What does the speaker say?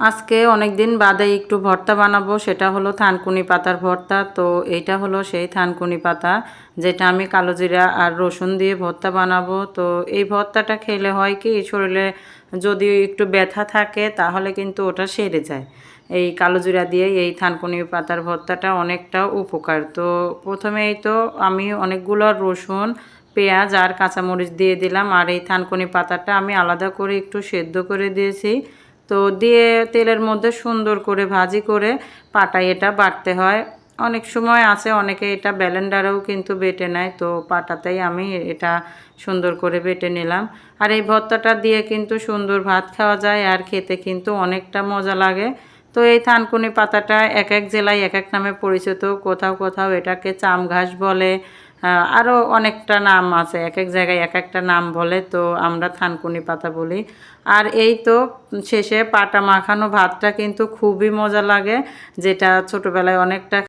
আজকে অনেক দিন বাদে একটু ভর্তা বানাবো, সেটা হলো থানকুনি পাতার ভর্তা। তো এইটা হলো সেই থানকুনি পাতা, যেটা আমি কালো জিরা আর রসুন দিয়ে ভর্তা বানাবো। তো এই ভর্তাটা খেলে হয় কি, শরীরে যদি একটু ব্যথা থাকে তাহলে কিন্তু ওটা সেরে যায়। এই কালো জিরা দিয়ে এই থানকুনি পাতার ভর্তাটা অনেকটা উপকার। তো প্রথমেই তো আমি অনেকগুলো রসুন, পেঁয়াজ আর কাঁচামরিচ দিয়ে দিলাম, আর এই থানকুনি পাতাটা আমি আলাদা করে একটু সেদ্ধ করে দিয়েছি। তো দিয়ে তেলের মধ্যে সুন্দর করে ভাজি করে পাটায় এটা বাটতে হয়। অনেক সময় আছে অনেকে এটা ব্লেন্ডারেও কিন্তু বেটে নেয়, তো পাটাতেই আমি এটা সুন্দর করে বেটে নিলাম। আর এই ভর্তাটা দিয়ে কিন্তু সুন্দর ভাত খাওয়া যায়, আর খেতে কিন্তু অনেকটা মজা লাগে। তো এই থানকুনি পাতাটা এক এক জেলায় এক এক নামে পরিচিত, কোথাও কোথাও এটাকে চাম ঘাস বলে, আরও অনেকটা নাম আছে, এক এক জায়গায় এক একটা নাম বলে। তো আমরা থানকুনি পাতা বলি। আর এই তো শেষে পাটা মাখানো ভাতটা কিন্তু খুবই মজা লাগে, যেটা ছোটোবেলায় অনেকটা